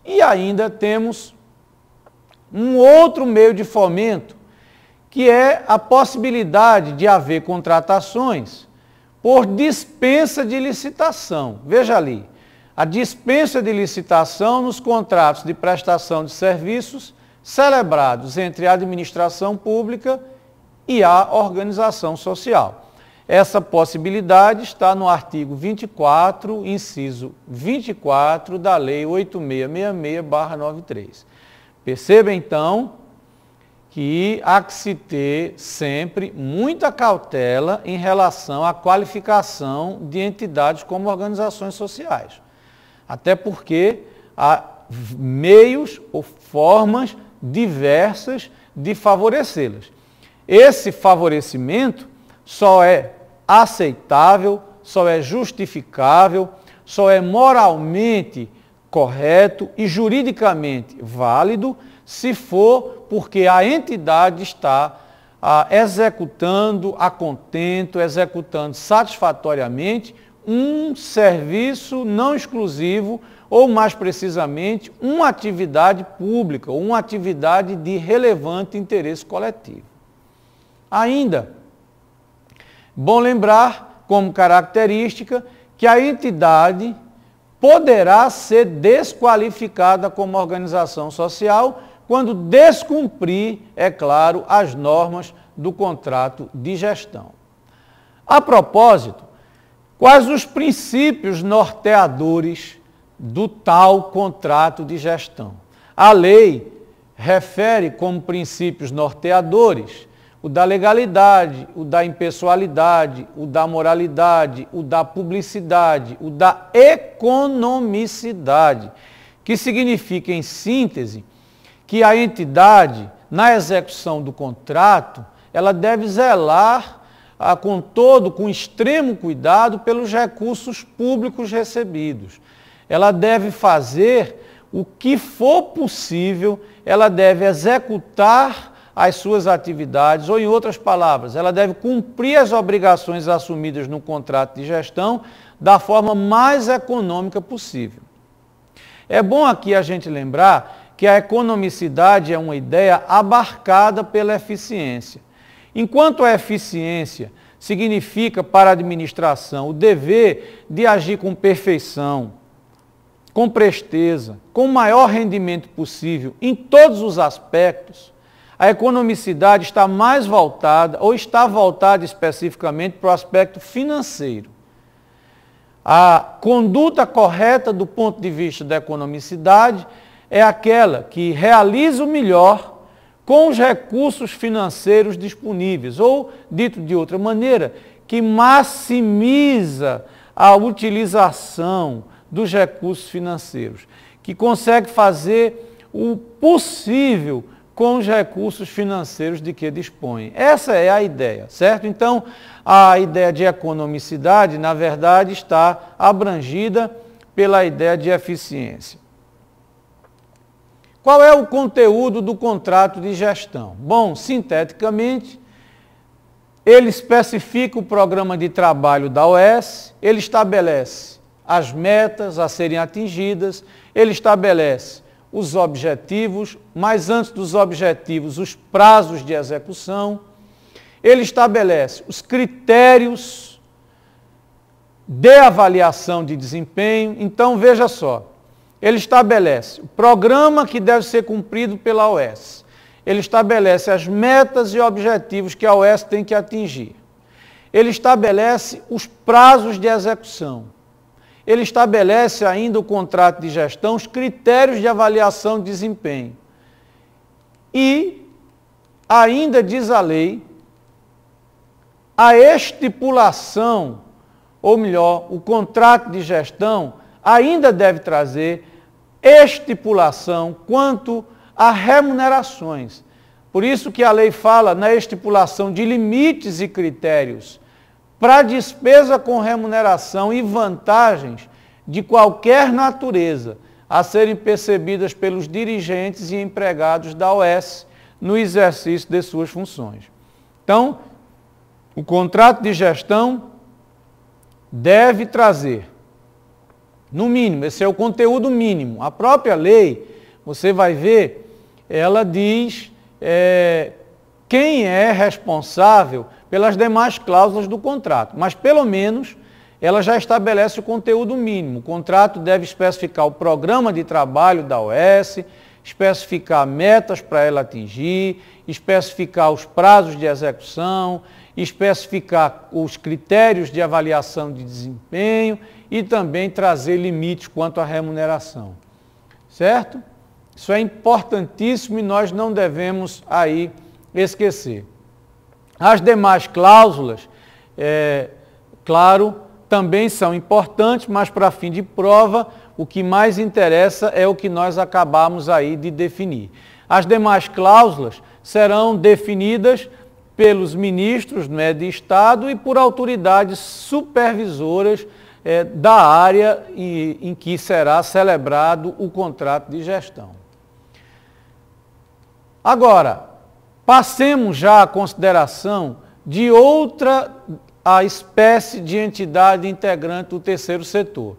E ainda temos um outro meio de fomento, que é a possibilidade de haver contratações por dispensa de licitação. Veja ali, a dispensa de licitação nos contratos de prestação de serviços celebrados entre a administração pública e a organização social. Essa possibilidade está no artigo 24, inciso 24 da Lei 8666/93. Perceba, então, que há que se ter sempre muita cautela em relação à qualificação de entidades como organizações sociais. Até porque há meios ou formas diversas de favorecê-las. Esse favorecimento só é aceitável, só é justificável, só é moralmente correto e juridicamente válido se for porque a entidade está executando a contento, executando satisfatoriamente um serviço não exclusivo ou, mais precisamente, uma atividade pública ou uma atividade de relevante interesse coletivo. Ainda, bom lembrar, como característica, que a entidade poderá ser desqualificada como organização social quando descumprir, é claro, as normas do contrato de gestão. A propósito, quais os princípios norteadores do tal contrato de gestão? A lei refere como princípios norteadores o da legalidade, o da impessoalidade, o da moralidade, o da publicidade, o da economicidade, que significa, em síntese, que a entidade, na execução do contrato, ela deve zelar com extremo cuidado pelos recursos públicos recebidos. Ela deve fazer o que for possível, ela deve executar as suas atividades, ou em outras palavras, ela deve cumprir as obrigações assumidas no contrato de gestão da forma mais econômica possível. É bom aqui a gente lembrar que a economicidade é uma ideia abarcada pela eficiência. Enquanto a eficiência significa para a administração o dever de agir com perfeição, com presteza, com o maior rendimento possível em todos os aspectos, a economicidade está mais voltada, ou está voltada especificamente para o aspecto financeiro. A conduta correta do ponto de vista da economicidade é aquela que realiza o melhor com os recursos financeiros disponíveis, ou, dito de outra maneira, que maximiza a utilização dos recursos financeiros, que consegue fazer o possível com os recursos financeiros de que dispõe. Essa é a ideia, certo? Então, a ideia de economicidade, na verdade, está abrangida pela ideia de eficiência. Qual é o conteúdo do contrato de gestão? Bom, sinteticamente, ele especifica o programa de trabalho da OS, ele estabelece as metas a serem atingidas, ele estabelece os objetivos, mas antes dos objetivos, os prazos de execução. Ele estabelece os critérios de avaliação de desempenho. Então, veja só, ele estabelece o programa que deve ser cumprido pela OS. Ele estabelece as metas e objetivos que a OS tem que atingir. Ele estabelece os prazos de execução. Ele estabelece ainda o contrato de gestão, os critérios de avaliação de desempenho. E ainda diz a lei, a estipulação, ou melhor, o contrato de gestão ainda deve trazer estipulação quanto a remunerações. Por isso que a lei fala na estipulação de limites e critérios para despesa com remuneração e vantagens de qualquer natureza a serem percebidas pelos dirigentes e empregados da OS no exercício de suas funções. Então, o contrato de gestão deve trazer No mínimo, esse é o conteúdo mínimo. A própria lei, você vai ver, ela diz quem é responsável pelas demais cláusulas do contrato, mas pelo menos ela já estabelece o conteúdo mínimo. O contrato deve especificar o programa de trabalho da OS, especificar metas para ela atingir, especificar os prazos de execução, especificar os critérios de avaliação de desempenho e também trazer limites quanto à remuneração. Certo? Isso é importantíssimo e nós não devemos aí esquecer. As demais cláusulas, claro, também são importantes, mas para fim de prova, o que mais interessa é o que nós acabamos aí de definir. As demais cláusulas serão definidas pelos ministros de Estado e por autoridades supervisoras da área em que será celebrado o contrato de gestão. Agora, passemos já à consideração de outra a espécie de entidade integrante do terceiro setor.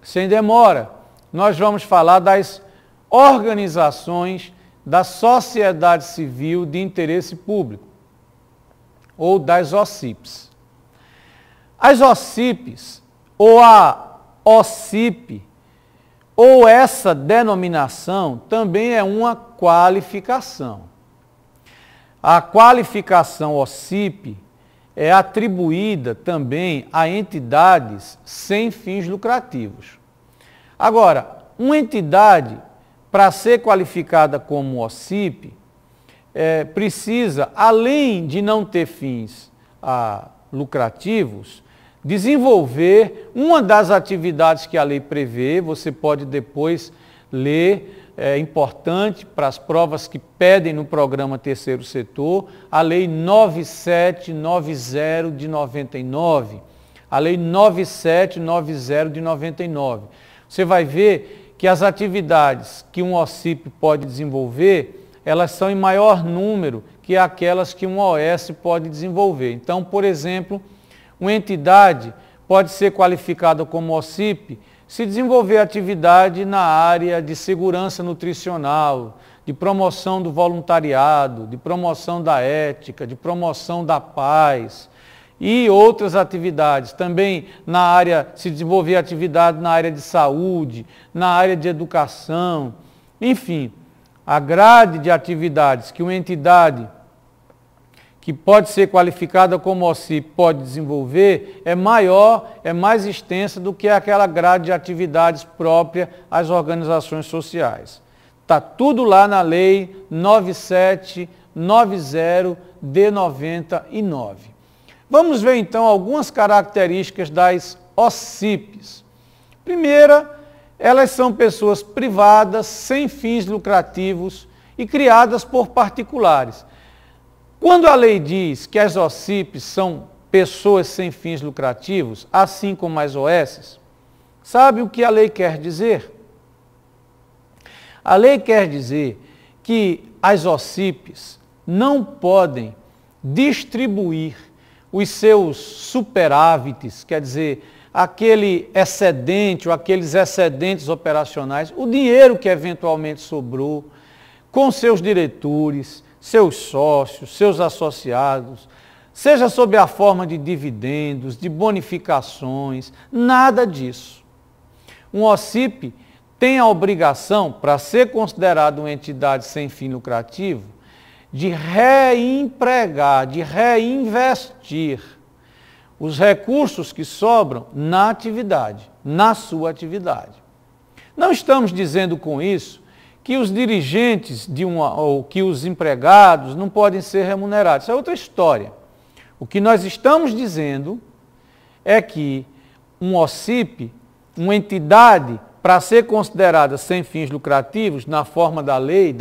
Sem demora, nós vamos falar das organizações da sociedade civil de interesse público, ou das OCIPs. As OCIPs, ou a OCIP, ou essa denominação, também é uma qualificação. A qualificação OCIP é atribuída também a entidades sem fins lucrativos. Agora, uma entidade, para ser qualificada como OCIP, precisa, além de não ter fins lucrativos, desenvolver uma das atividades que a lei prevê. Você pode depois ler, é importante para as provas que pedem no programa Terceiro Setor, a Lei 9790 de 99, a Lei 9790 de 99. Você vai ver que as atividades que um OCIP pode desenvolver, elas são em maior número que aquelas que um OS pode desenvolver. Então, por exemplo, uma entidade pode ser qualificada como OCIP se desenvolver atividade na área de segurança nutricional, de promoção do voluntariado, de promoção da ética, de promoção da paz e outras atividades. Também se desenvolver atividade na área de saúde, na área de educação, enfim, a grade de atividades que uma entidade que pode ser qualificada como OCIP pode desenvolver, é maior, é mais extensa do que aquela grade de atividades própria às organizações sociais. Está tudo lá na Lei 9790 de 99. Vamos ver então algumas características das OCIPs. Primeira, elas são pessoas privadas, sem fins lucrativos e criadas por particulares. Quando a lei diz que as OCIPs são pessoas sem fins lucrativos, assim como as OS, sabe o que a lei quer dizer? A lei quer dizer que as OCIPs não podem distribuir os seus superávites, quer dizer, aquele excedente ou aqueles excedentes operacionais, o dinheiro que eventualmente sobrou, com seus diretores, seus sócios, seus associados, seja sob a forma de dividendos, de bonificações, nada disso. Um OCIP tem a obrigação, para ser considerado uma entidade sem fim lucrativo, de reempregar, de reinvestir os recursos que sobram na atividade, na sua atividade. Não estamos dizendo com isso que os dirigentes ou que os empregados não podem ser remunerados. Isso é outra história. O que nós estamos dizendo é que um OCIP, uma entidade, para ser considerada sem fins lucrativos, na forma da lei,